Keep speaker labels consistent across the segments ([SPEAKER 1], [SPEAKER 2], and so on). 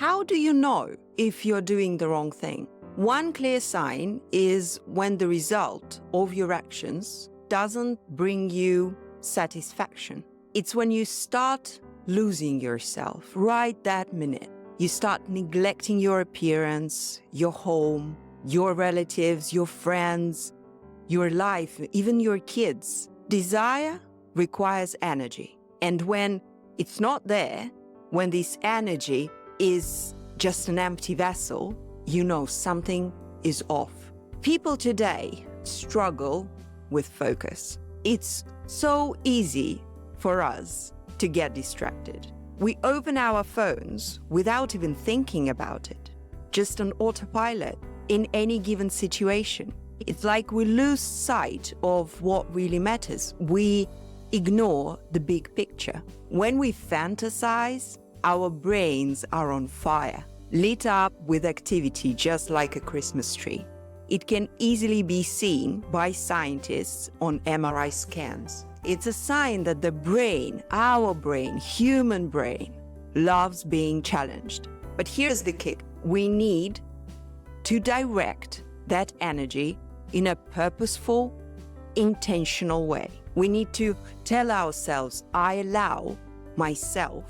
[SPEAKER 1] How do you know if you're doing the wrong thing? One clear sign is when the result of your actions doesn't bring you satisfaction. It's when you start losing yourself right that minute. You start neglecting your appearance, your home, your relatives, your friends, your life, even your kids. Desire requires energy. And when it's not there, when this energy is just an empty vessel, you know something is off. People today struggle with focus. It's so easy for us to get distracted. We open our phones without even thinking about it, just on autopilot in any given situation. It's like we lose sight of what really matters. We ignore the big picture. When we fantasize, our brains are on fire, lit up with activity just like a Christmas tree. It can easily be seen by scientists on MRI scans. It's a sign that the brain, our brain, human brain, loves being challenged. But here's the kick. We need to direct that energy in a purposeful, intentional way. We need to tell ourselves, I allow myself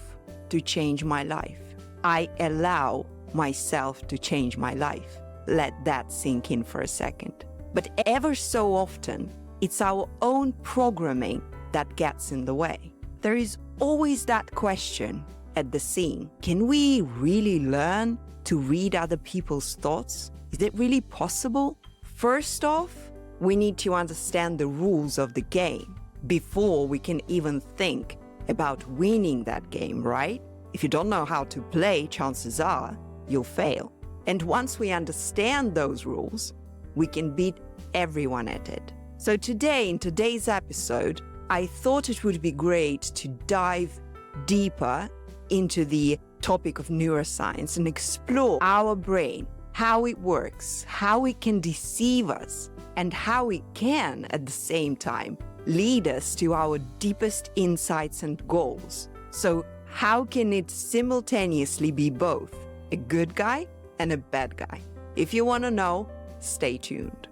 [SPEAKER 1] to change my life. I allow myself to change my life. Let that sink in for a second. But ever so often, it's our own programming that gets in the way. There is always that question at the scene. Can we really learn to read other people's thoughts? Is it really possible? First off, we need to understand the rules of the game before we can even think about winning that game, right? If you don't know how to play, chances are you'll fail. And once we understand those rules, we can beat everyone at it. So today, in today's episode, I thought it would be great to dive deeper into the topic of neuroscience and explore our brain, how it works, how it can deceive us, and how it can, at the same time, lead us to our deepest insights and goals. So how can it simultaneously be both a good guy and a bad guy? If you want to know, stay tuned.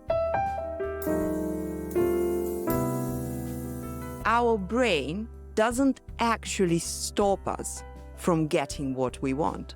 [SPEAKER 1] Our brain doesn't actually stop us from getting what we want.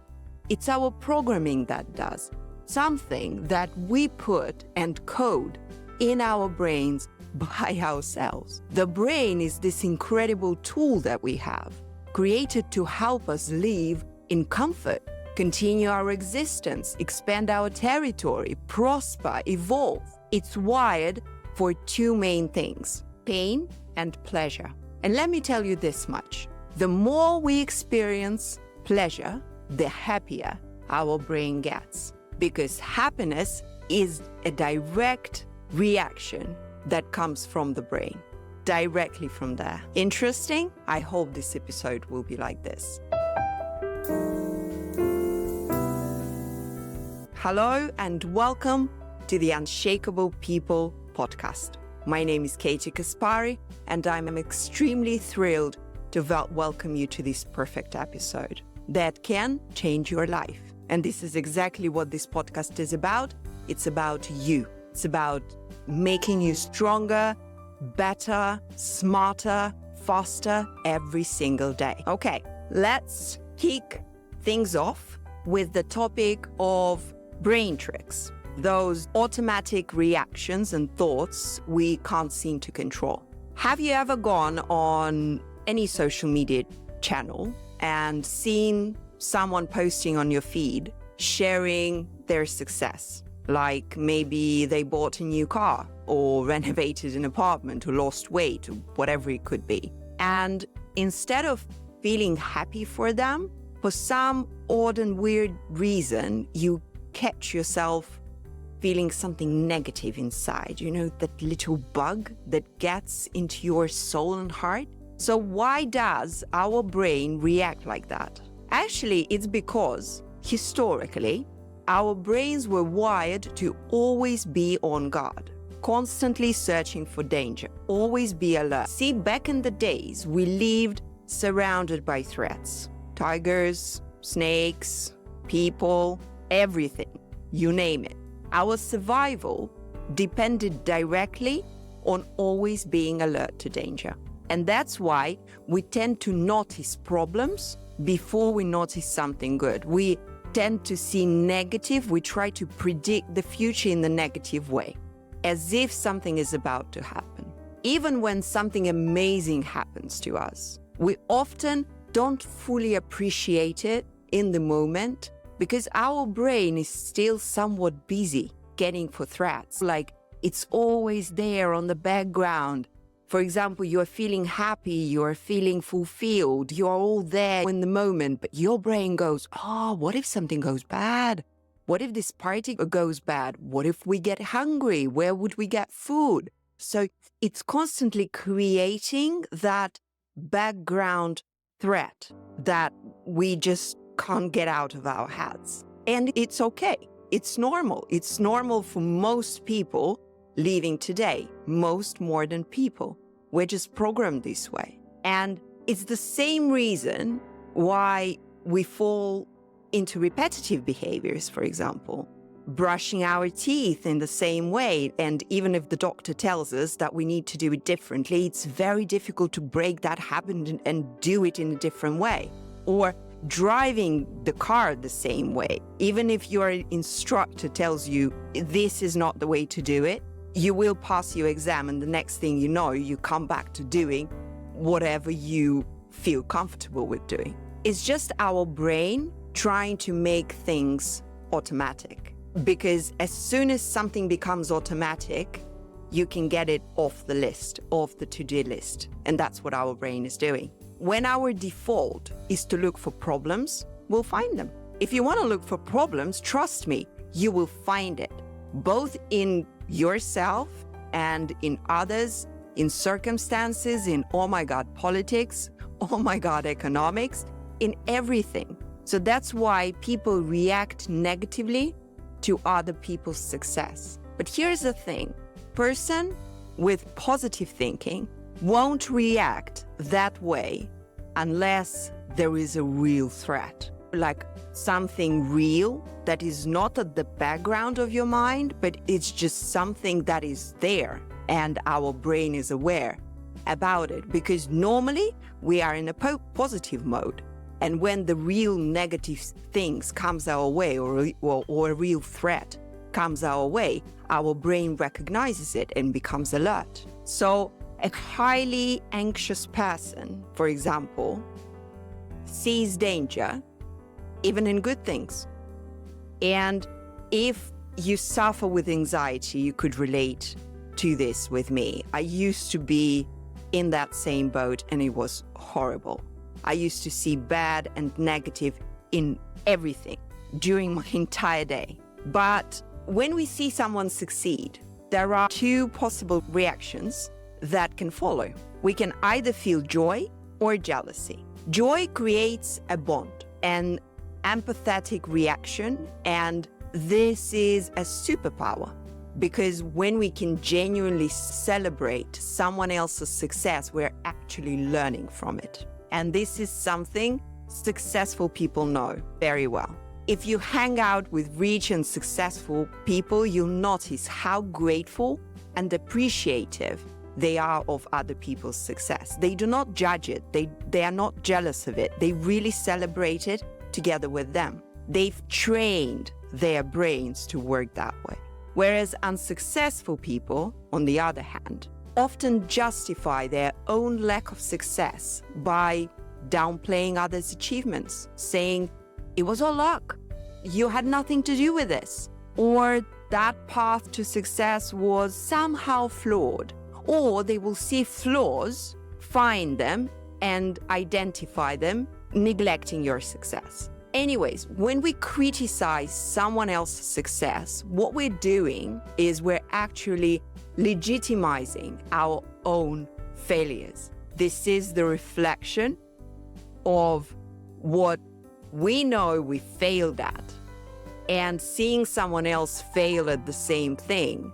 [SPEAKER 1] It's our programming that does, something that we put and code in our brains by ourselves. The brain is this incredible tool that we have, created to help us live in comfort, continue our existence, expand our territory, prosper, evolve. It's wired for two main things: pain and pleasure. And let me tell you this much. The more we experience pleasure, the happier our brain gets. Because happiness is a direct reaction that comes from the brain, directly from there. Interesting? I hope this episode will be like this. Hello and welcome to the Unshakable People podcast. My name is Katie Kaspari, and I'm extremely thrilled to welcome you to this perfect episode that can change your life. And this is exactly what this podcast is about. It's about you. It's about making you stronger, better, smarter, faster every single day. Okay, let's kick things off with the topic of brain tricks. Those automatic reactions and thoughts we can't seem to control. Have you ever gone on any social media channel and seen someone posting on your feed sharing their success? Like maybe they bought a new car or renovated an apartment or lost weight or whatever it could be. And instead of feeling happy for them, for some odd and weird reason, you catch yourself feeling something negative inside, that little bug that gets into your soul and heart. So why does our brain react like that? Actually, it's because historically, our brains were wired to always be on guard, constantly searching for danger, always be alert. See, back in the days, we lived surrounded by threats. Tigers, snakes, people, everything, you name it. Our survival depended directly on always being alert to danger. And that's why we tend to notice problems before we notice something good. We tend to see negative. We try to predict the future in the negative way, as if something is about to happen. Even when something amazing happens to us, we often don't fully appreciate it in the moment because our brain is still somewhat busy getting for threats. Like, it's always there on the background. For example, you're feeling happy, you're feeling fulfilled, you're all there in the moment, but your brain goes, what if something goes bad? What if this party goes bad? What if we get hungry? Where would we get food? So it's constantly creating that background threat that we just can't get out of our heads. And it's okay. It's normal. It's normal for most people living today, most modern people. We're just programmed this way. And it's the same reason why we fall into repetitive behaviors, for example, brushing our teeth in the same way. And even if the doctor tells us that we need to do it differently, it's very difficult to break that habit and do it in a different way. Or driving the car the same way. Even if your instructor tells you this is not the way to do it, you will pass your exam, and the next thing you know, you come back to doing whatever you feel comfortable with doing. It's just our brain trying to make things automatic. Because as soon as something becomes automatic, you can get it off the list, off the to-do list. And that's what our brain is doing. When our default is to look for problems, we'll find them. If you want to look for problems, trust me, you will find it, both in yourself and in others, in circumstances, in, oh my God, politics, oh my God, economics, in everything. So that's why people react negatively to other people's success. But here's the thing, person with positive thinking won't react that way unless there is a real threat, like something real that is not at the background of your mind, but it's just something that is there and our brain is aware about it, because normally we are in a positive mode. And when the real negative things comes our way or a real threat comes our way, our brain recognizes it and becomes alert. So a highly anxious person, for example, sees danger even in good things. And if you suffer with anxiety, you could relate to this with me. I used to be in that same boat and it was horrible. I used to see bad and negative in everything during my entire day. But when we see someone succeed, there are two possible reactions that can follow. We can either feel joy or jealousy. Joy creates a bond, an empathetic reaction, and this is a superpower, because when we can genuinely celebrate someone else's success, we're actually learning from it. And this is something successful people know very well. If you hang out with rich and successful people, you'll notice how grateful and appreciative they are of other people's success. They do not judge it. They are not jealous of it. They really celebrate it together with them. They've trained their brains to work that way. Whereas unsuccessful people, on the other hand, often justify their own lack of success by downplaying others' achievements, saying, it was all luck, you had nothing to do with this, or that path to success was somehow flawed. Or they will see flaws, find them, and identify them, neglecting your success. Anyways, when we criticize someone else's success, what we're doing is we're actually legitimizing our own failures. This is the reflection of what we know we failed at, and seeing someone else fail at the same thing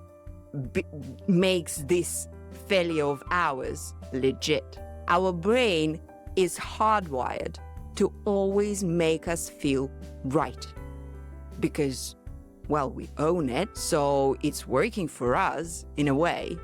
[SPEAKER 1] makes this failure of ours legit. Our brain is hardwired to always make us feel right. because, well, we own it, so it's working for us in a way.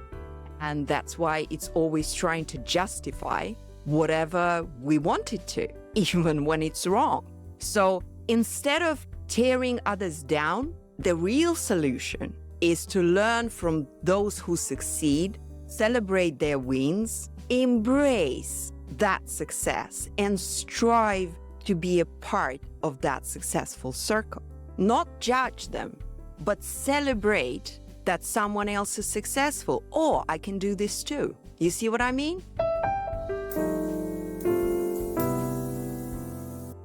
[SPEAKER 1] And that's why it's always trying to justify whatever we want it to, even when it's wrong. So instead of tearing others down, the real solution is to learn from those who succeed, celebrate their wins, embrace that success, and strive to be a part of that successful circle. Not judge them, but celebrate that someone else is successful. Oh, I can do this too. You see what I mean?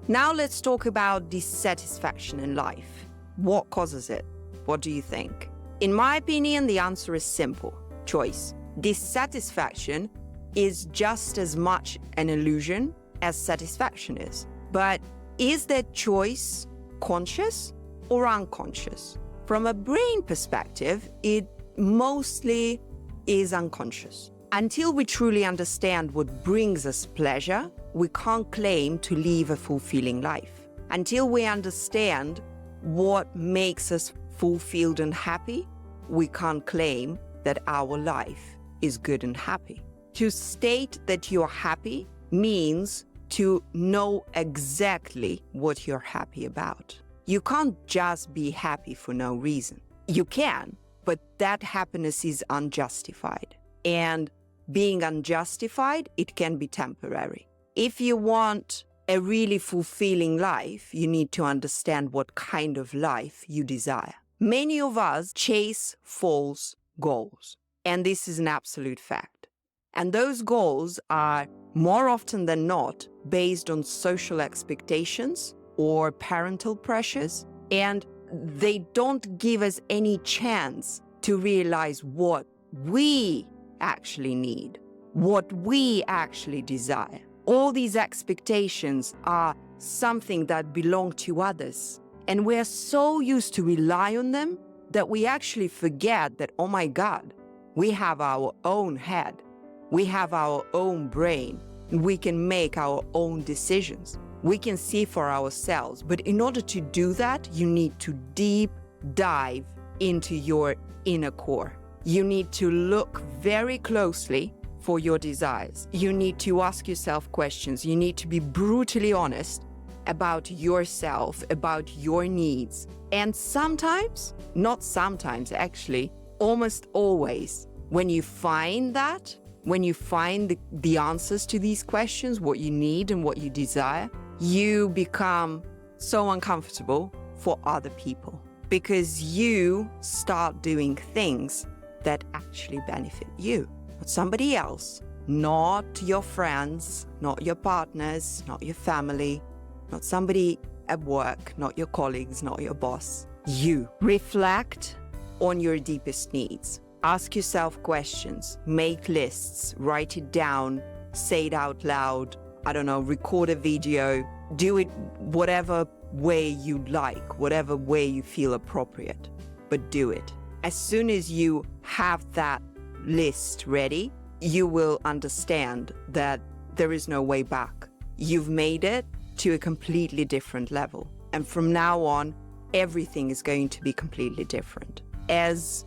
[SPEAKER 1] Now let's talk about dissatisfaction in life. What causes it? What do you think? In my opinion, the answer is simple. Choice. Dissatisfaction is just as much an illusion as satisfaction is. But is that choice conscious or unconscious? From a brain perspective, it mostly is unconscious. Until we truly understand what brings us pleasure, we can't claim to live a fulfilling life. Until we understand what makes us fulfilled and happy, we can't claim that our life is good and happy. To state that you're happy means to know exactly what you're happy about. You can't just be happy for no reason. You can, but that happiness is unjustified. And being unjustified, it can be temporary. If you want a really fulfilling life, you need to understand what kind of life you desire. Many of us chase false goals, and this is an absolute fact. And those goals are more often than not based on social expectations or parental pressures, and they don't give us any chance to realize what we actually need, what we actually desire. All these expectations are something that belong to others, and we're so used to rely on them that we actually forget that, oh my God, we have our own head, we have our own brain, and we can make our own decisions. We can see for ourselves, but in order to do that, you need to deep dive into your inner core. You need to look very closely for your desires. You need to ask yourself questions. You need to be brutally honest about yourself, about your needs. And sometimes, not sometimes actually, almost always, when you find that, when you find the answers to these questions, what you need and what you desire, you become so uncomfortable for other people because you start doing things that actually benefit you, not somebody else, not your friends, not your partners, not your family, not somebody at work, not your colleagues, not your boss. You reflect on your deepest needs. Ask yourself questions, make lists, write it down, say it out loud, record a video, do it whatever way you like, whatever way you feel appropriate, but do it. As soon as you have that list ready, you will understand that there is no way back. You've made it to a completely different level. And from now on, everything is going to be completely different. As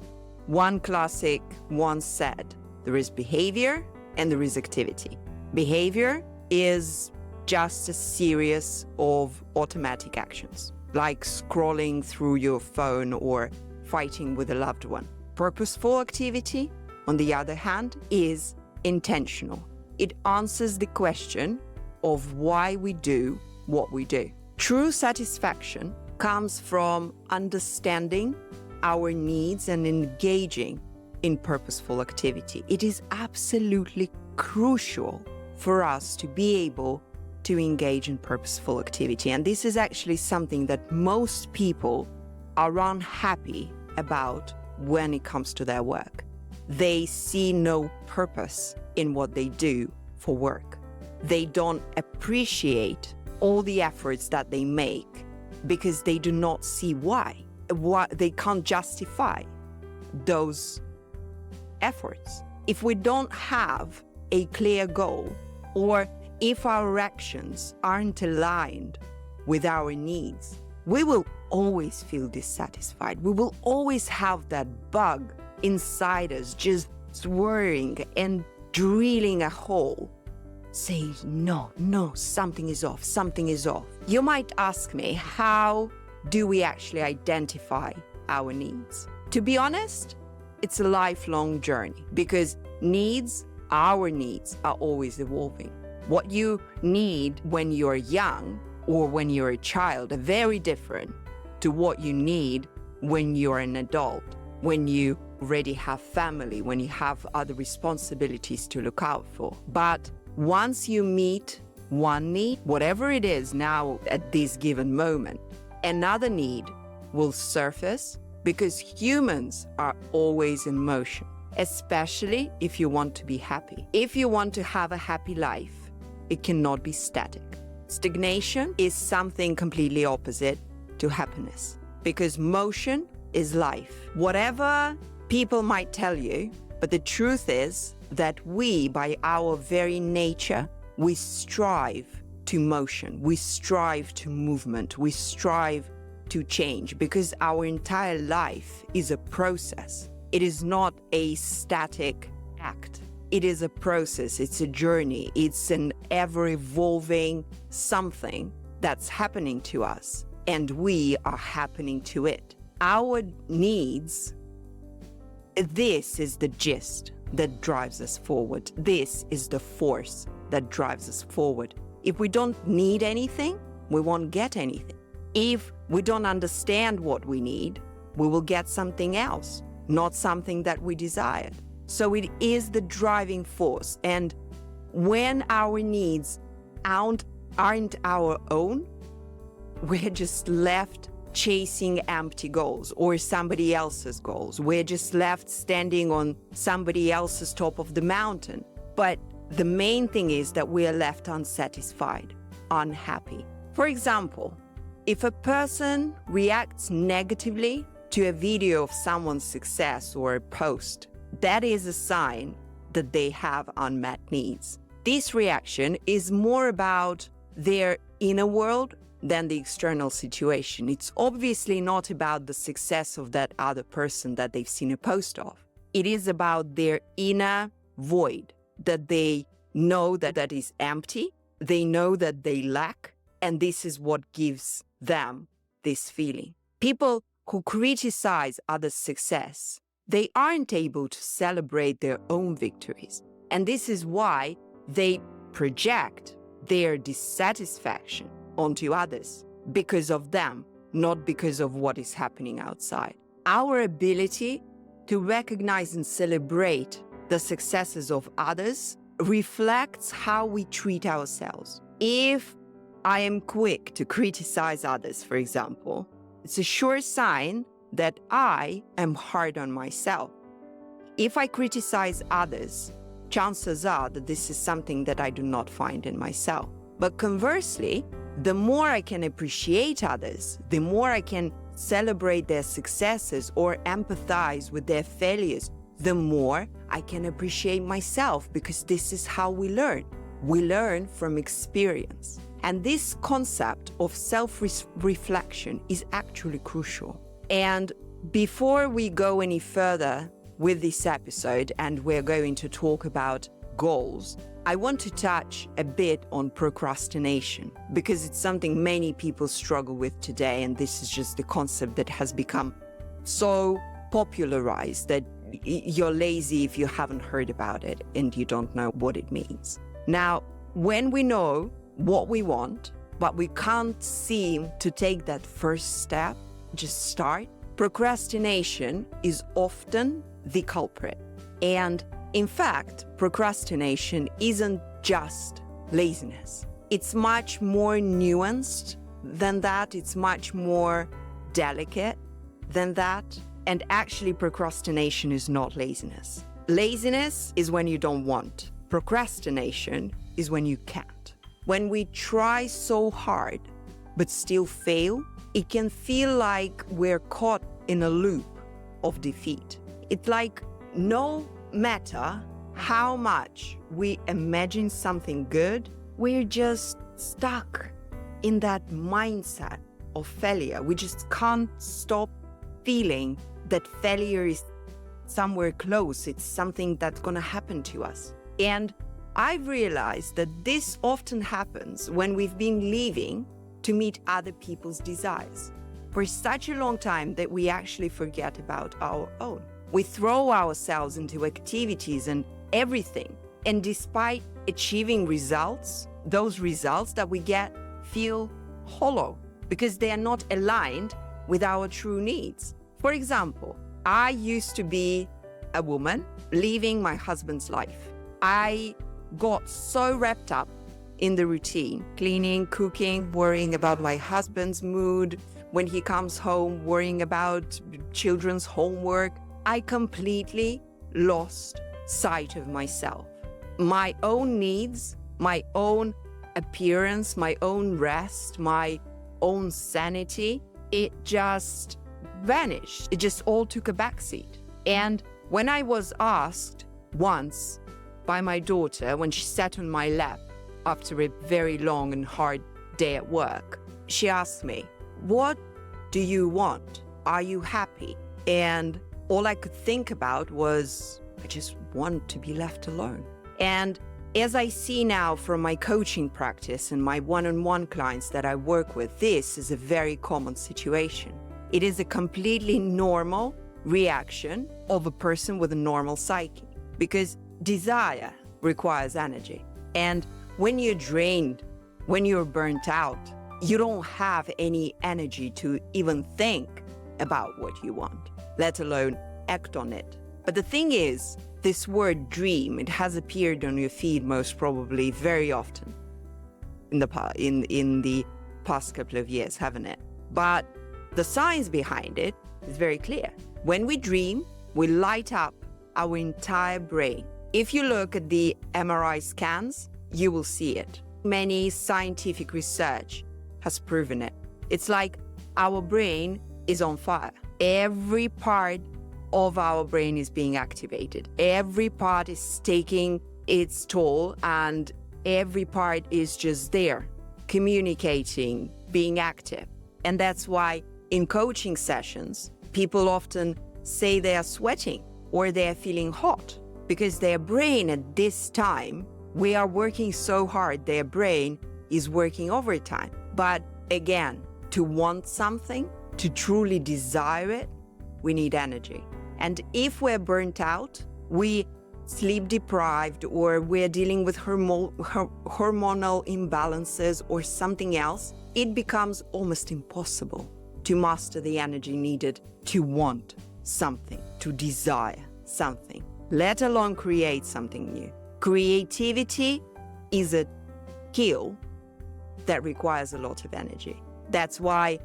[SPEAKER 1] one classic once said, there is behavior and there is activity. Behavior is just a series of automatic actions, like scrolling through your phone or fighting with a loved one. Purposeful activity, on the other hand, is intentional. It answers the question of why we do what we do. True satisfaction comes from understanding our needs and engaging in purposeful activity. It is absolutely crucial for us to be able to engage in purposeful activity. And this is actually something that most people are unhappy about when it comes to their work. They see no purpose in what they do for work. They don't appreciate all the efforts that they make because they do not see why. They can't justify those efforts. If we don't have a clear goal, or if our actions aren't aligned with our needs, we will always feel dissatisfied. We will always have that bug inside us just swirling and drilling a hole, saying, no, something is off, something is off. You might ask me, how do we actually identify our needs? To be honest, it's a lifelong journey because our needs are always evolving. What you need when you're young or when you're a child are very different to what you need when you're an adult, when you already have family, when you have other responsibilities to look out for. But once you meet one need, whatever it is now at this given moment, another need will surface because humans are always in motion, especially if you want to be happy. If you want to have a happy life, it cannot be static. Stagnation is something completely opposite to happiness because motion is life. Whatever people might tell you, but the truth is that we, by our very nature, we strive to motion, we strive to movement, we strive to change because our entire life is a process. It is not a static act. It is a process, it's a journey, it's an ever-evolving something that's happening to us, and we are happening to it. Our needs, this is the gist that drives us forward. This is the force that drives us forward. If we don't need anything, we won't get anything. If we don't understand what we need, we will get something else, not something that we desired. So it is the driving force. And when our needs aren't our own, we're just left chasing empty goals or somebody else's goals. We're just left standing on somebody else's top of the mountain. But the main thing is that we are left unsatisfied, unhappy. For example, if a person reacts negatively to a video of someone's success or a post, that is a sign that they have unmet needs. This reaction is more about their inner world than the external situation. It's obviously not about the success of that other person that they've seen a post of. It is about their inner void that they know that is empty, they know that they lack, and this is what gives them this feeling. People who criticize others' success, they aren't able to celebrate their own victories. And this is why they project their dissatisfaction onto others because of them, not because of what is happening outside. Our ability to recognize and celebrate the successes of others reflects how we treat ourselves. If I am quick to criticize others, for example, it's a sure sign that I am hard on myself. If I criticize others, chances are that this is something that I do not find in myself. But conversely, the more I can appreciate others, the more I can celebrate their successes or empathize with their failures, the more I can appreciate myself, because this is how we learn. We learn from experience. And this concept of self-reflection is actually crucial. And before we go any further with this episode, and we're going to talk about goals, I want to touch a bit on procrastination, because it's something many people struggle with today, and this is just the concept that has become so popularized that you're lazy if you haven't heard about it and you don't know what it means. Now, when we know what we want, but we can't seem to take that first step, just start, procrastination is often the culprit. And in fact, procrastination isn't just laziness. It's much more nuanced than that. It's much more delicate than that. And actually, procrastination is not laziness. Laziness is when you don't want. Procrastination is when you can't. When we try so hard but still fail, it can feel like we're caught in a loop of defeat. It's like no matter how much we imagine something good, we're just stuck in that mindset of failure. We just can't stop feeling that failure is somewhere close. It's something that's going to happen to us. And I've realized that this often happens when we've been living to meet other people's desires for such a long time that we actually forget about our own. We throw ourselves into activities and everything. And despite achieving results, those results that we get feel hollow because they are not aligned with our true needs. For example, I used to be a woman living my husband's life. I got so wrapped up in the routine, cleaning, cooking, worrying about my husband's mood, when he comes home, worrying about children's homework. I completely lost sight of myself. My own needs, my own appearance, my own rest, my own sanity, it just vanished. It just all took a backseat. And when I was asked once by my daughter, when she sat on my lap after a very long and hard day at work, she asked me, "What do you want? Are you happy?" And all I could think about was, I just want to be left alone. And as I see now from my coaching practice and my one-on-one clients that I work with, this is a very common situation. It is a completely normal reaction of a person with a normal psyche, because desire requires energy. And when you're drained, when you're burnt out, you don't have any energy to even think about what you want, let alone act on it. But the thing is, this word dream, it has appeared on your feed most probably very often in the past couple of years, haven't it? But the science behind it is very clear. When we dream, we light up our entire brain. If you look at the MRI scans, you will see it. Many scientific research has proven it. It's like our brain is on fire. Every part of our brain is being activated. Every part is taking its toll, and every part is just there, communicating, being active. And that's why in coaching sessions, people often say they are sweating or they are feeling hot, because their brain at this time, we are working so hard, their brain is working overtime. But again, to want something, to truly desire it, we need energy. And if we're burnt out, we sleep deprived, or we're dealing with hormonal imbalances or something else, it becomes almost impossible to master the energy needed to want something, to desire something, let alone create something new. Creativity is a skill that requires a lot of energy. That's why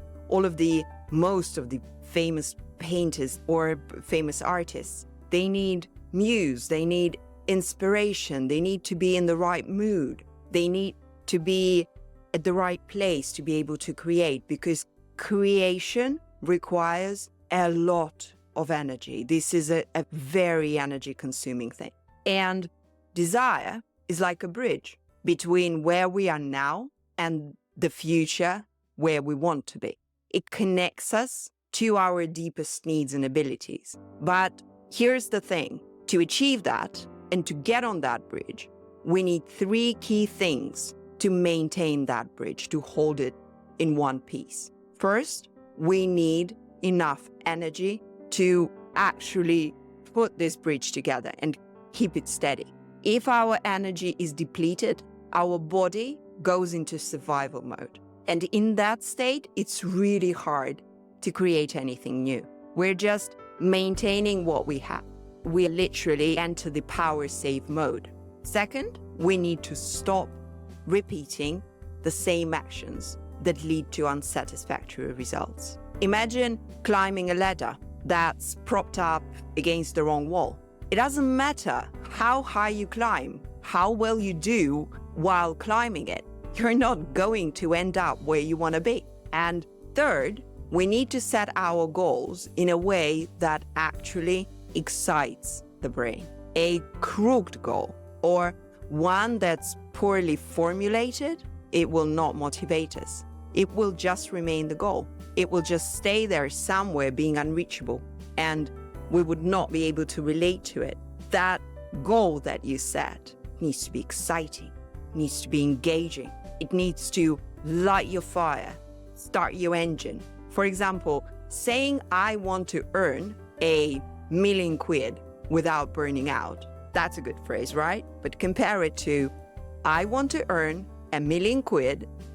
[SPEAKER 1] most of the famous painters or famous artists, they need muse, they need inspiration, they need to be in the right mood, they need to be at the right place to be able to create, because creation requires a lot of energy. This is a very energy consuming thing. And desire is like a bridge between where we are now and the future where we want to be. It connects us to our deepest needs and abilities. But here's the thing, to achieve that and to get on that bridge, we need 3 key things to maintain that bridge, to hold it in one piece. First, we need enough energy to actually put this bridge together and keep it steady. If our energy is depleted, our body goes into survival mode. And in that state, it's really hard to create anything new. We're just maintaining what we have. We literally enter the power save mode. Second, we need to stop repeating the same actions that lead to unsatisfactory results. Imagine climbing a ladder that's propped up against the wrong wall. It doesn't matter how high you climb, how well you do while climbing it. You're not going to end up where you want to be. And third, we need to set our goals in a way that actually excites the brain. A crooked goal or one that's poorly formulated, it will not motivate us. it will just remain the goal. It will just stay there somewhere being unreachable, and we would not be able to relate to it. That goal that you set needs to be exciting, needs to be engaging. It needs to light your fire, start your engine. For example, saying I want to earn £1 million without burning out. That's a good phrase, right? But compare it to I want to earn £1 million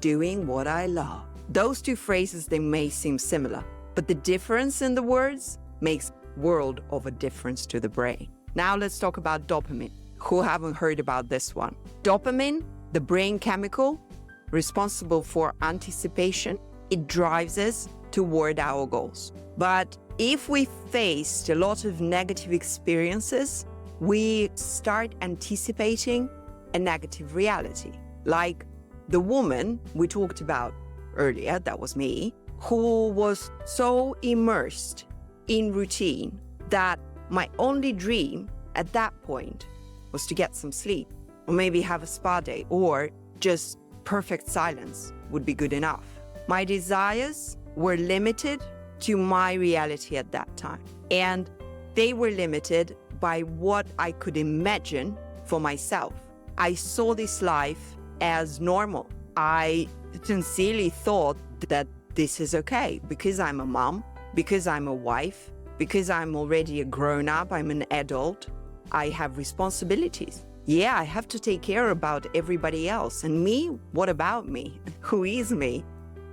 [SPEAKER 1] doing what I love. Those two phrases, they may seem similar, but the difference in the words makes world of a difference to the brain. Now let's talk about dopamine. Who haven't heard about this one? Dopamine, the brain chemical responsible for anticipation, it drives us toward our goals. But if we faced a lot of negative experiences, we start anticipating a negative reality. Like the woman we talked about earlier, that was me, who was so immersed in routine that my only dream at that point was to get some sleep, or maybe have a spa day, or just perfect silence would be good enough. My desires were limited to my reality at that time, and they were limited by what I could imagine for myself. I saw this life as normal. I sincerely thought that this is okay because I'm a mom, because I'm a wife, because I'm already a grown-up, I'm an adult, I have responsibilities. Yeah, I have to take care about everybody else. And me? What about me? Who is me?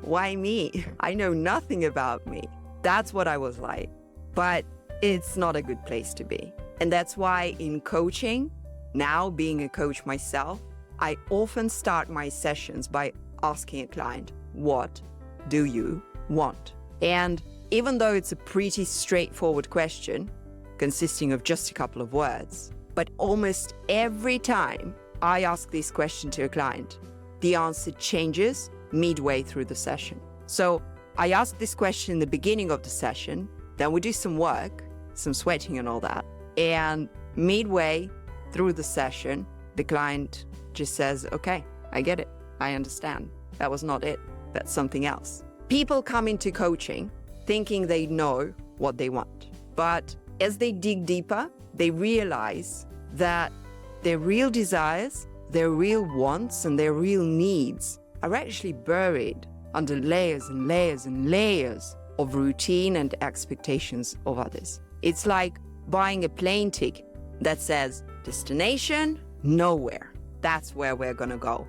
[SPEAKER 1] Why me? I know nothing about me. That's what I was like. But it's not a good place to be. And that's why in coaching, now being a coach myself, I often start my sessions by asking a client, what do you want? And even though it's a pretty straightforward question, consisting of just a couple of words, but almost every time I ask this question to a client, the answer changes midway through the session. So I ask this question in the beginning of the session, then we do some work, some sweating and all that. And midway through the session, the client just says, okay, I get it. I understand. That was not it. That's something else. People come into coaching thinking they know what they want. But as they dig deeper, they realize that their real desires, their real wants, and their real needs are actually buried under layers and layers and layers of routine and expectations of others. It's like buying a plane ticket that says, destination, nowhere. That's where we're gonna go.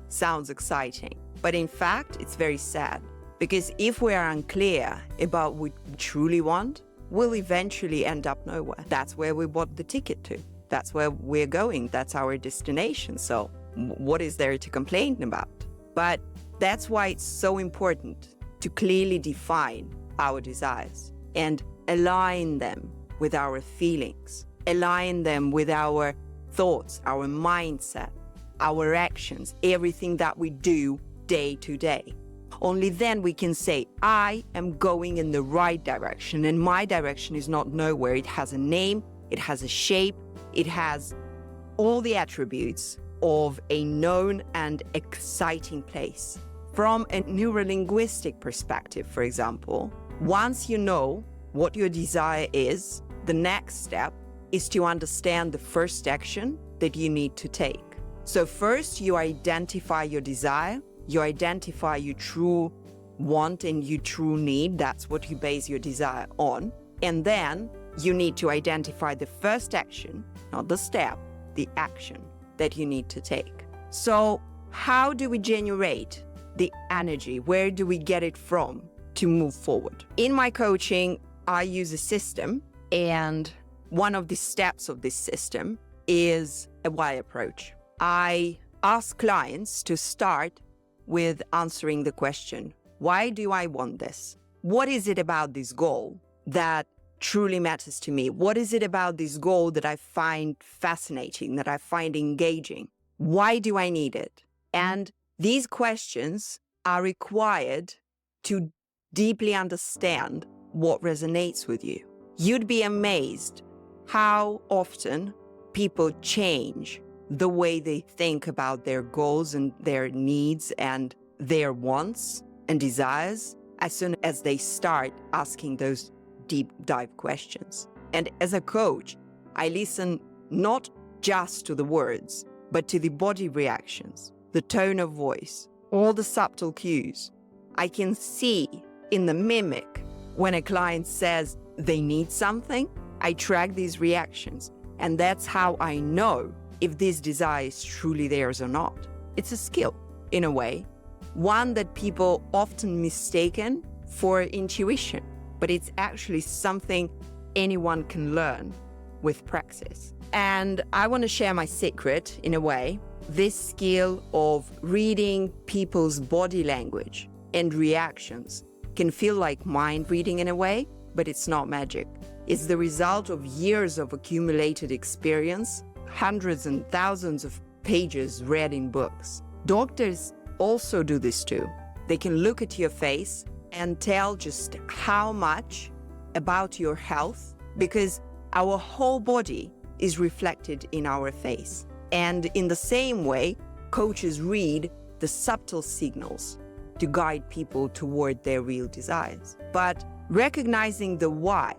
[SPEAKER 1] Sounds exciting. But in fact, it's very sad. Because if we are unclear about what we truly want, we'll eventually end up nowhere. That's where we bought the ticket to. That's where we're going. That's our destination. So what is there to complain about? But that's why it's so important to clearly define our desires and align them with our feelings, align them with our thoughts, our mindset, our actions, everything that we do day to day. Only then we can say, I am going in the right direction, and my direction is not nowhere. It has a name, it has a shape, it has all the attributes of a known and exciting place. From a neurolinguistic perspective, for example, once you know what your desire is, the next step is to understand the first action that you need to take. So first you identify your desire, you identify your true want and your true need. That's what you base your desire on. And then you need to identify the first action, not the step, the action that you need to take. So how do we generate the energy? Where do we get it from to move forward? In my coaching, I use a system, and one of the steps of this system is a why approach. I ask clients to start with answering the question, why do I want this? What is it about this goal that truly matters to me? What is it about this goal that I find fascinating, that I find engaging? Why do I need it? And these questions are required to deeply understand what resonates with you. You'd be amazed how often people change the way they think about their goals and their needs and their wants and desires as soon as they start asking those deep dive questions. And as a coach, I listen not just to the words, but to the body reactions, the tone of voice, all the subtle cues. I can see in the mimic when a client says they need something. I track these reactions, and that's how I know if this desire is truly theirs or not. It's a skill, in a way, one that people often mistaken for intuition, but it's actually something anyone can learn with practice. And I want to share my secret, in a way. This skill of reading people's body language and reactions can feel like mind reading in a way, but it's not magic. It's the result of years of accumulated experience, hundreds and thousands of pages read in books. Doctors also do this too. They can look at your face and tell just how much about your health, because our whole body is reflected in our face. And in the same way, coaches read the subtle signals to guide people toward their real desires. But recognizing the why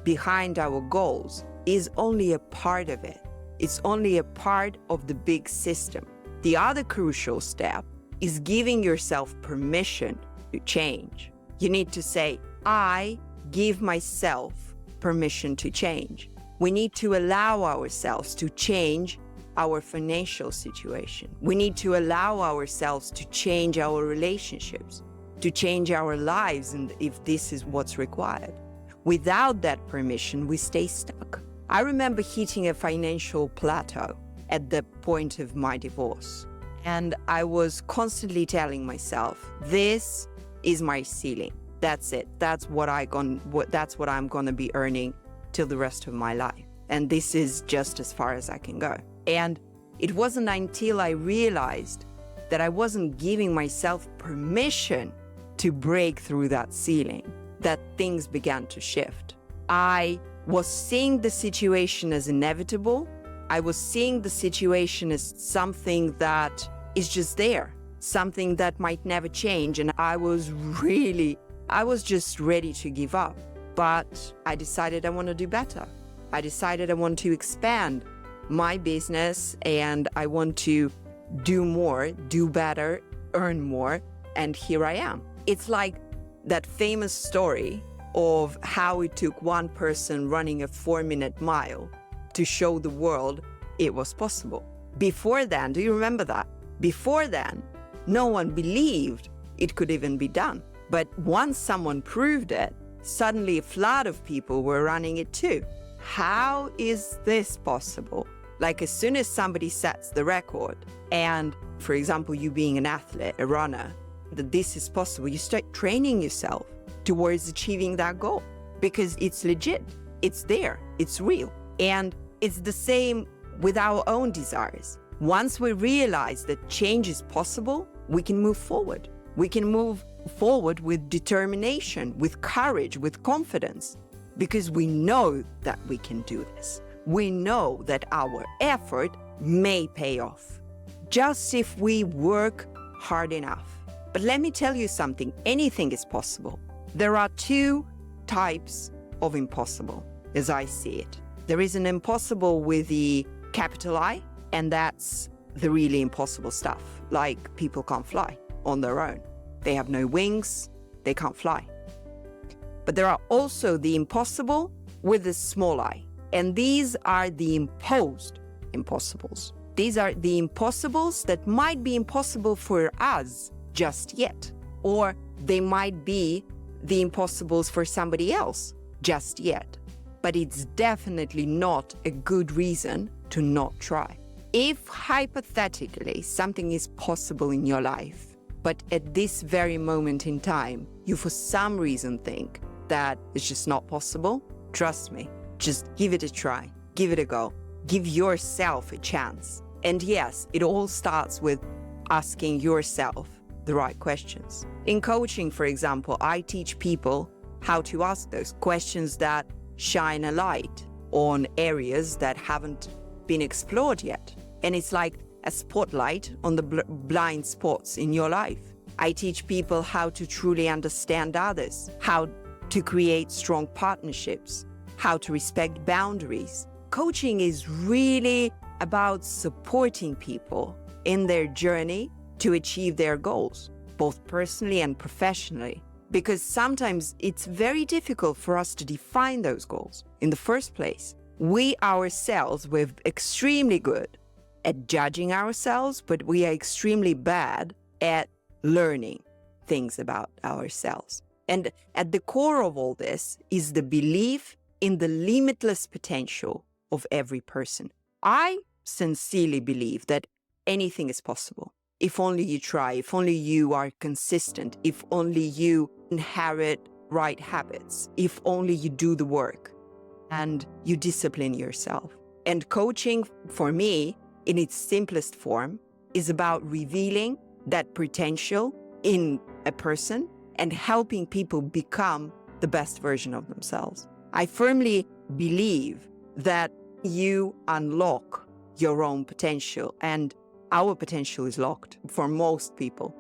[SPEAKER 1] behind our goals is only a part of it. It's only a part of the big system. The other crucial step is giving yourself permission to change. You need to say, I give myself permission to change. We need to allow ourselves to change our financial situation. We need to allow ourselves to change our relationships, to change our lives, and if this is what's required. Without that permission, we stay stuck. I remember hitting a financial plateau at the point of my divorce. And I was constantly telling myself, this is my ceiling. That's it. That's what I'm gonna be earning till the rest of my life. And this is just as far as I can go. And it wasn't until I realized that I wasn't giving myself permission to break through that ceiling that things began to shift. I was seeing the situation as inevitable. I was seeing the situation as something that is just there, something that might never change. And I was just ready to give up. But I decided I want to do better. I decided I want to expand my business and I want to do more, do better, earn more. And here I am. It's like that famous story of how it took one person running a 4-minute mile to show the world it was possible. Before then, do you remember that? Before then, no one believed it could even be done. But once someone proved it, suddenly a flood of people were running it too. How is this possible? Like as soon as somebody sets the record, and for example, you being an athlete, a runner, that this is possible, you start training yourself towards achieving that goal because it's legit, it's there, it's real. And it's the same with our own desires. Once we realize that change is possible, we can move forward. We can move forward with determination, with courage, with confidence, because we know that we can do this. We know that our effort may pay off, just if we work hard enough. But let me tell you something, anything is possible. There are two types of impossible, as I see it. There is an impossible with the capital I, and that's the really impossible stuff, like people can't fly on their own. They have no wings, they can't fly. But there are also the impossible with the small I, and these are the imposed impossibles. These are the impossibles that might be impossible for us just yet, or they might be the impossibles for somebody else just yet. But it's definitely not a good reason to not try. If hypothetically something is possible in your life, but at this very moment in time, you for some reason think that it's just not possible, trust me, just give it a try, give it a go, give yourself a chance. And yes, it all starts with asking yourself the right questions. In coaching, for example, I teach people how to ask those questions that shine a light on areas that haven't been explored yet. And it's like a spotlight on the blind spots in your life. I teach people how to truly understand others, how to create strong partnerships, how to respect boundaries. Coaching is really about supporting people in their journey to achieve their goals, both personally and professionally, because sometimes it's very difficult for us to define those goals in the first place. We ourselves, we're extremely good at judging ourselves, but we are extremely bad at learning things about ourselves. And at the core of all this is the belief in the limitless potential of every person. I sincerely believe that anything is possible. If only you try, if only you are consistent, if only you inherit right habits, if only you do the work and you discipline yourself. And coaching, for me, in its simplest form, is about revealing that potential in a person and helping people become the best version of themselves. I firmly believe that you unlock your own potential, and our potential is locked for most people.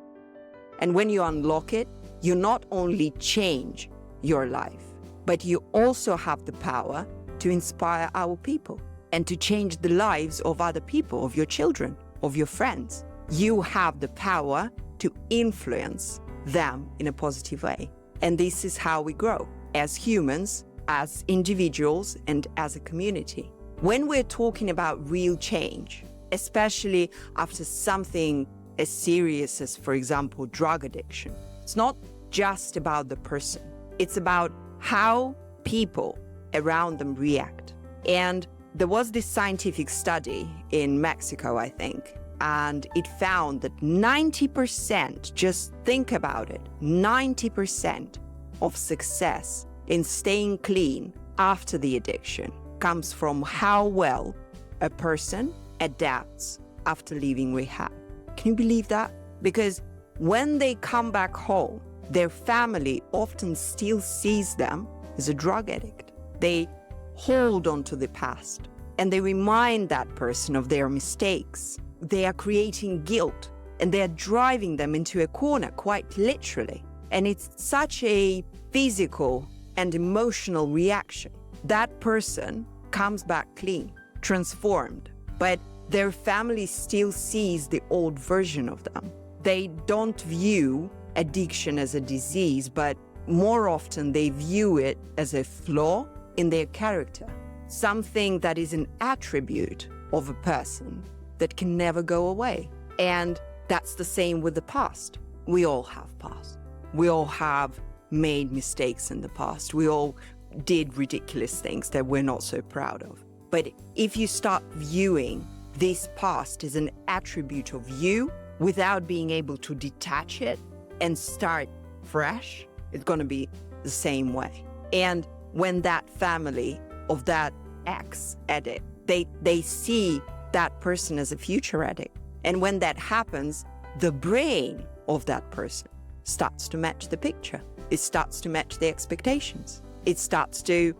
[SPEAKER 1] And when you unlock it, you not only change your life, but you also have the power to inspire our people and to change the lives of other people, of your children, of your friends. You have the power to influence them in a positive way. And this is how we grow as humans, as individuals, and as a community. When we're talking about real change, especially after something as serious as, for example, drug addiction, it's not just about the person. It's about how people around them react. And there was this scientific study in Mexico, I think, and it found that 90%, just think about it, 90% of success in staying clean after the addiction comes from how well a person adapts after leaving rehab. Can you believe that? Because when they come back home, their family often still sees them as a drug addict. They hold on to the past and they remind that person of their mistakes. They are creating guilt and they are driving them into a corner, quite literally. And it's such a physical and emotional reaction. That person comes back clean, transformed, but their family still sees the old version of them. They don't view addiction as a disease, but more often they view it as a flaw in their character, something that is an attribute of a person that can never go away. And that's the same with the past. We all have past. We all have made mistakes in the past. We all did ridiculous things that we're not so proud of. But if you start viewing this past as an attribute of you without being able to detach it and start fresh, it's going to be the same way. And when that family of that ex-addict, they see that person as a future addict. And when that happens, the brain of that person starts to match the picture. It starts to match the expectations. It starts to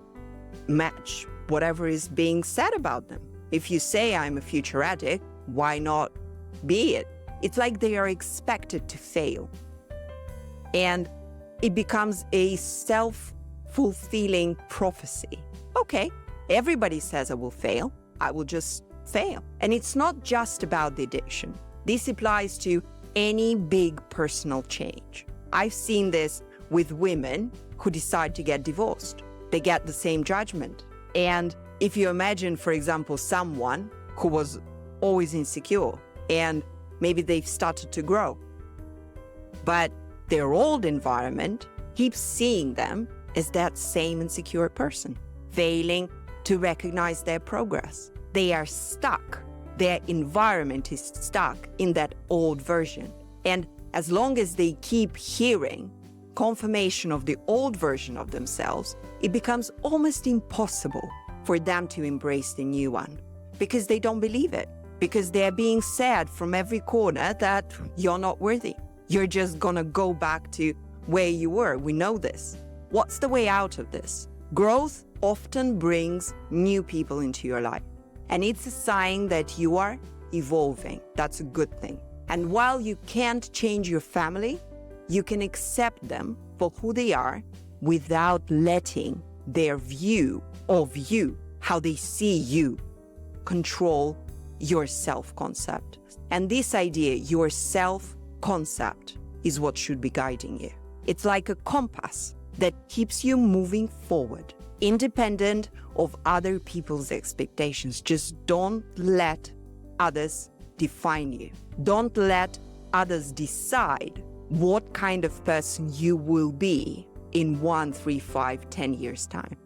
[SPEAKER 1] match whatever is being said about them. If you say I'm a future addict, why not be it? It's like they are expected to fail. And it becomes a self-fulfilling prophecy. Okay, everybody says I will fail. I will just fail. And it's not just about the addiction. This applies to any big personal change. I've seen this with women who decide to get divorced. They get the same judgment. And if you imagine, for example, someone who was always insecure and maybe they've started to grow, but their old environment keeps seeing them as that same insecure person, failing to recognize their progress. They are stuck. Their environment is stuck in that old version. And as long as they keep hearing confirmation of the old version of themselves, it becomes almost impossible for them to embrace the new one because they don't believe it, because they're being said from every corner that you're not worthy. You're just gonna go back to where you were. We know this. What's the way out of this? Growth often brings new people into your life, and it's a sign that you are evolving. That's a good thing. And while you can't change your family, you can accept them for who they are without letting their view of you, how they see you, control your self-concept. And this idea, your self-concept, is what should be guiding you. It's like a compass that keeps you moving forward, independent of other people's expectations. Just don't let others define you. Don't let others decide what kind of person you will be in 1, 3, 5, 10 years' time.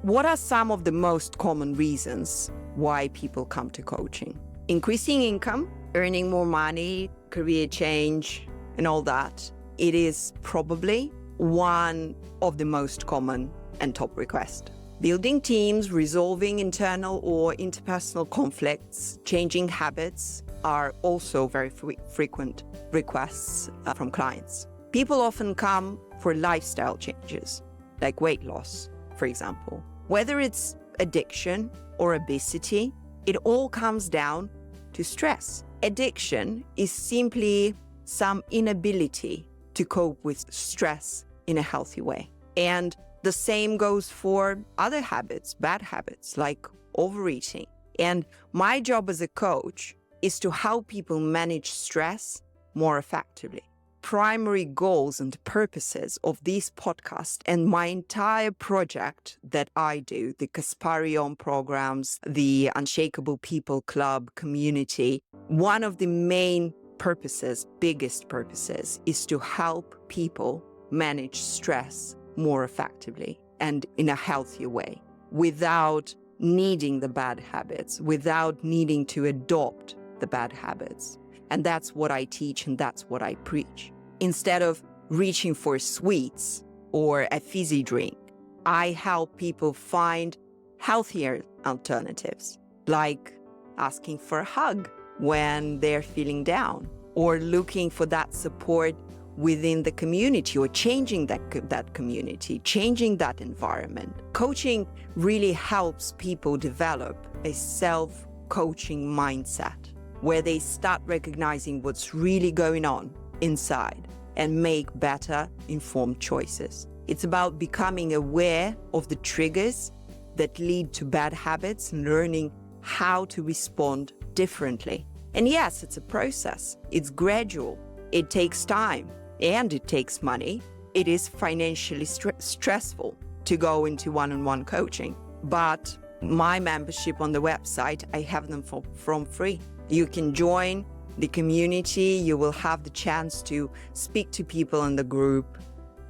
[SPEAKER 1] What are some of the most common reasons why people come to coaching? Increasing income, earning more money, career change, and all that. It is probably one of the most common and top requests. Building teams, resolving internal or interpersonal conflicts, changing habits are also very frequent requests from clients. People often come for lifestyle changes, like weight loss, for example. Whether it's addiction or obesity, it all comes down to stress. Addiction is simply some inability to cope with stress in a healthy way. And the same goes for other habits, bad habits, like overeating. And my job as a coach is to help people manage stress more effectively. Primary goals and purposes of this podcast and my entire project that I do, the Kaspari programs, the Unshakable People Club community, one of the main purposes, biggest purposes, is to help people manage stress more effectively and in a healthier way without needing the bad habits, without needing to adopt the bad habits. And that's what I teach and that's what I preach. Instead of reaching for sweets or a fizzy drink, I help people find healthier alternatives, like asking for a hug when they're feeling down, or looking for that support within the community, or changing that community, changing that environment. Coaching really helps people develop a self-coaching mindset where they start recognizing what's really going on inside and make better informed choices. It's about becoming aware of the triggers that lead to bad habits and learning how to respond differently. And yes, it's a process. It's gradual. It takes time and it takes money. It is financially stressful to go into one-on-one coaching. But my membership on the website, I have them from free. You can join the community. You will have the chance to speak to people in the group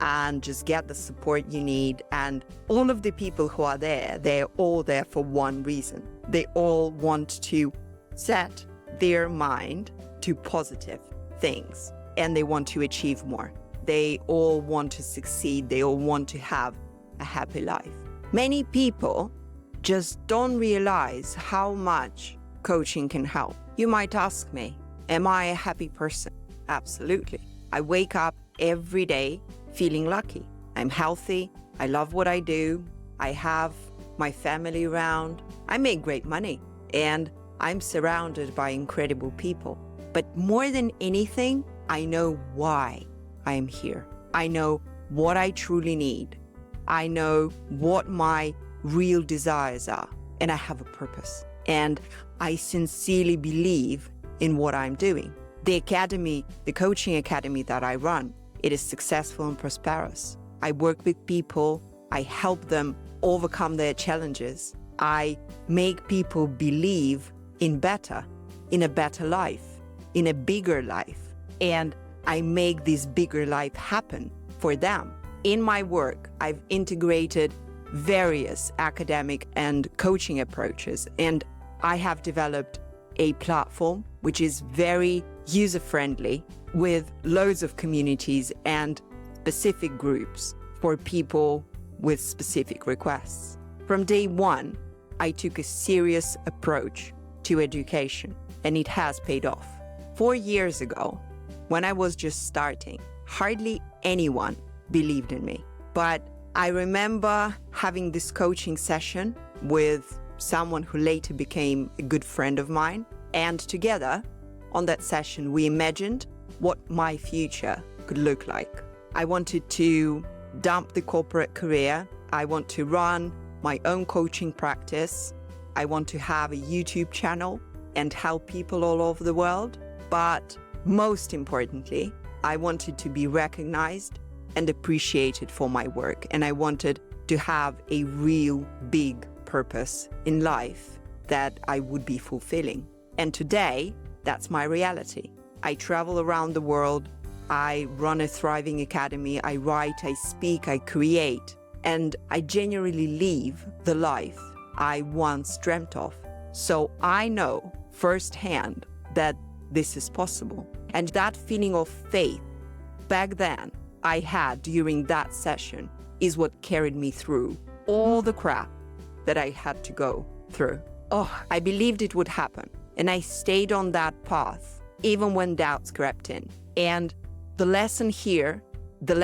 [SPEAKER 1] and just get the support you need. And all of the people who are there, they're all there for one reason. They all want to set their mind to positive things and they want to achieve more. They all want to succeed. They all want to have a happy life. Many people just don't realize how much coaching can help. You might ask me, am I a happy person? Absolutely. I wake up every day feeling lucky. I'm healthy. I love what I do. I have my family around. I make great money. And I'm surrounded by incredible people. But more than anything, I know why I am here. I know what I truly need. I know what my real desires are. And I have a purpose. And I sincerely believe in what I'm doing. The academy, the coaching academy that I run, it is successful and prosperous. I work with people. I help them overcome their challenges. I make people believe in a better life, in a bigger life. And I make this bigger life happen for them. In my work, I've integrated various academic and coaching approaches, and I have developed a platform which is very user-friendly with loads of communities and specific groups for people with specific requests. From day one, I took a serious approach to education, and it has paid off. 4 years ago, when I was just starting, hardly anyone believed in me. But I remember having this coaching session with someone who later became a good friend of mine. And together, on that session, we imagined what my future could look like. I wanted to dump the corporate career. I want to run my own coaching practice. I want to have a YouTube channel and help people all over the world. But most importantly, I wanted to be recognized and appreciated for my work. And I wanted to have a real big purpose in life that I would be fulfilling. And today, that's my reality. I travel around the world. I run a thriving academy. I write, I speak, I create. And I genuinely live the life I once dreamt of. So I know firsthand that this is possible. And that feeling of faith back then I had during that session is what carried me through all the crap that I had to go through. I believed it would happen. And I stayed on that path, even when doubts crept in. And the lesson here, the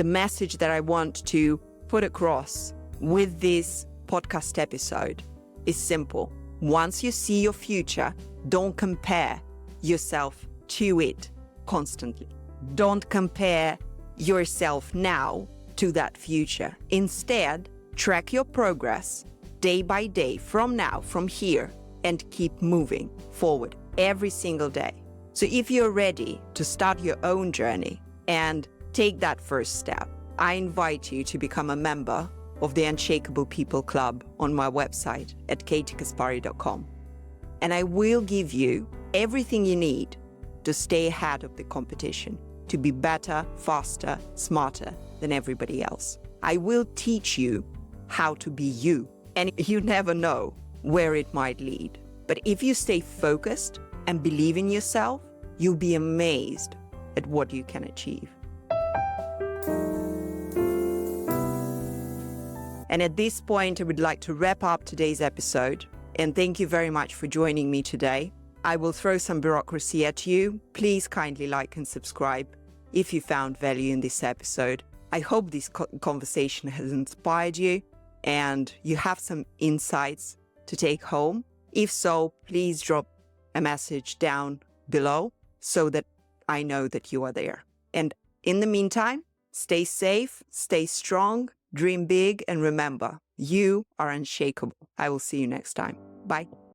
[SPEAKER 1] message that I want to put across with this podcast episode is simple. Once you see your future, don't compare yourself to it constantly. Don't compare yourself now to that future. Instead, track your progress day by day from now, from here, and keep moving forward every single day. So if you're ready to start your own journey and take that first step, I invite you to become a member of the Unshakable People Club on my website at katiekaspari.com. And I will give you everything you need to stay ahead of the competition, to be better, faster, smarter than everybody else. I will teach you how to be you. And you never know where it might lead. But if you stay focused and believe in yourself, you'll be amazed at what you can achieve. And at this point, I would like to wrap up today's episode. And thank you very much for joining me today. I will throw some bureaucracy at you. Please kindly like and subscribe if you found value in this episode. I hope this conversation has inspired you and you have some insights to take home. If so, please drop a message down below so that I know that you are there. And in the meantime, stay safe, stay strong, dream big, and remember, you are unshakable. I will see you next time. Bye.